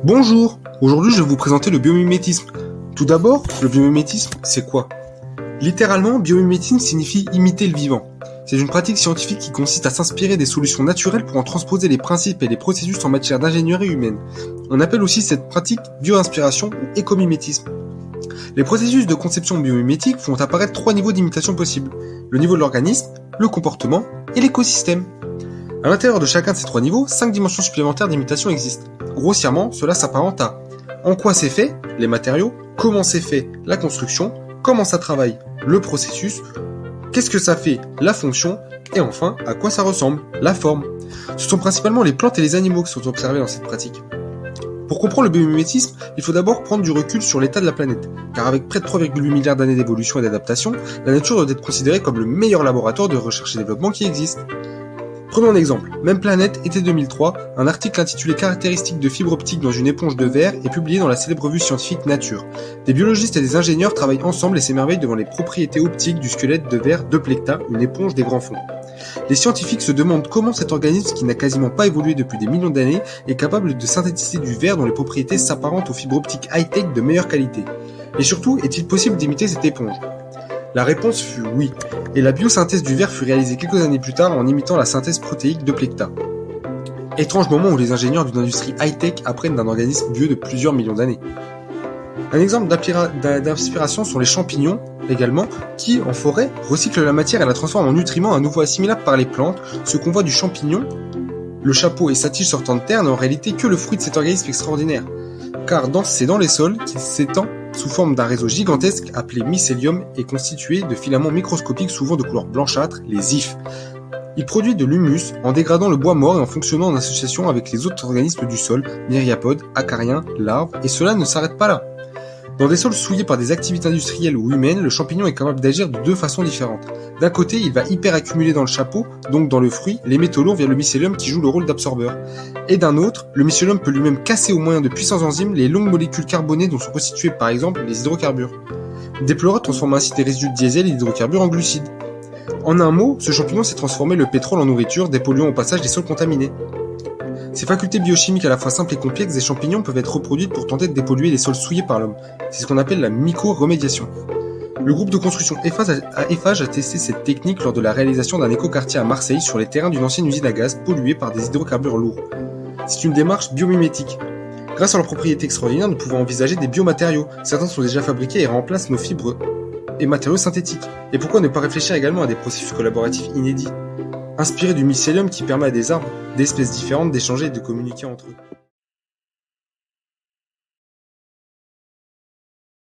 Bonjour, aujourd'hui je vais vous présenter le biomimétisme. Tout d'abord, le biomimétisme, c'est quoi? Littéralement, biomimétisme signifie imiter le vivant. C'est une pratique scientifique qui consiste à s'inspirer des solutions naturelles pour en transposer les principes et les processus en matière d'ingénierie humaine. On appelle aussi cette pratique bio-inspiration ou écomimétisme. Les processus de conception biomimétique font apparaître 3 niveaux d'imitation possibles. Le niveau de l'organisme, le comportement et l'écosystème. À l'intérieur de chacun de ces 3 niveaux, 5 dimensions supplémentaires d'imitation existent. Grossièrement, cela s'apparente à en quoi c'est fait, les matériaux, comment c'est fait, la construction, comment ça travaille, le processus, qu'est-ce que ça fait, la fonction, et enfin, à quoi ça ressemble, la forme. Ce sont principalement les plantes et les animaux qui sont observés dans cette pratique. Pour comprendre le biomimétisme, il faut d'abord prendre du recul sur l'état de la planète, car avec près de 3,8 milliards d'années d'évolution et d'adaptation, la nature doit être considérée comme le meilleur laboratoire de recherche et développement qui existe. Prenons un exemple, même planète, été 2003, un article intitulé Caractéristiques de fibre optique dans une éponge de verre est publié dans la célèbre revue scientifique Nature. Des biologistes et des ingénieurs travaillent ensemble et s'émerveillent devant les propriétés optiques du squelette de verre d'Euplecta, une éponge des grands fonds. Les scientifiques se demandent comment cet organisme qui n'a quasiment pas évolué depuis des millions d'années est capable de synthétiser du verre dont les propriétés s'apparentent aux fibres optiques high-tech de meilleure qualité. Et surtout, est-il possible d'imiter cette éponge? La réponse fut oui, et la biosynthèse du verre fut réalisée quelques années plus tard en imitant la synthèse protéique d'Euplecta. Étrange moment où les ingénieurs d'une industrie high-tech apprennent d'un organisme vieux de plusieurs millions d'années. Un exemple d'inspiration sont les champignons, également, qui, en forêt, recyclent la matière et la transforment en nutriments à nouveau assimilables par les plantes. Ce qu'on voit du champignon, le chapeau et sa tige sortant de terre, n'est en réalité que le fruit de cet organisme extraordinaire. Car c'est dans les sols qu'il s'étend sous forme d'un réseau gigantesque appelé mycélium et constitué de filaments microscopiques souvent de couleur blanchâtre, les ifs. Il produit de l'humus en dégradant le bois mort et en fonctionnant en association avec les autres organismes du sol, myriapodes, acariens, larves, et cela ne s'arrête pas là. Dans des sols souillés par des activités industrielles ou humaines, le champignon est capable d'agir de 2 façons différentes. D'un côté, il va hyper accumuler dans le chapeau, donc dans le fruit, les métaux lourds via le mycélium qui joue le rôle d'absorbeur. Et d'un autre, le mycélium peut lui-même casser au moyen de puissants enzymes les longues molécules carbonées dont sont constituées par exemple les hydrocarbures. Dépleurate transforme ainsi des résidus de diesel et d'hydrocarbures en glucides. En un mot, ce champignon s'est transformé le pétrole en nourriture, dépolluant au passage des sols contaminés. Ces facultés biochimiques à la fois simples et complexes des champignons peuvent être reproduites pour tenter de dépolluer les sols souillés par l'homme. C'est ce qu'on appelle la mycorremédiation. Le groupe de construction Eiffage a testé cette technique lors de la réalisation d'un écoquartier à Marseille sur les terrains d'une ancienne usine à gaz polluée par des hydrocarbures lourds. C'est une démarche biomimétique. Grâce à leurs propriétés extraordinaires, nous pouvons envisager des biomatériaux. Certains sont déjà fabriqués et remplacent nos fibres et matériaux synthétiques. Et pourquoi ne pas réfléchir également à des processus collaboratifs inédits, inspirés du mycélium qui permet à des arbres d'espèces différentes d'échanger et de communiquer entre eux.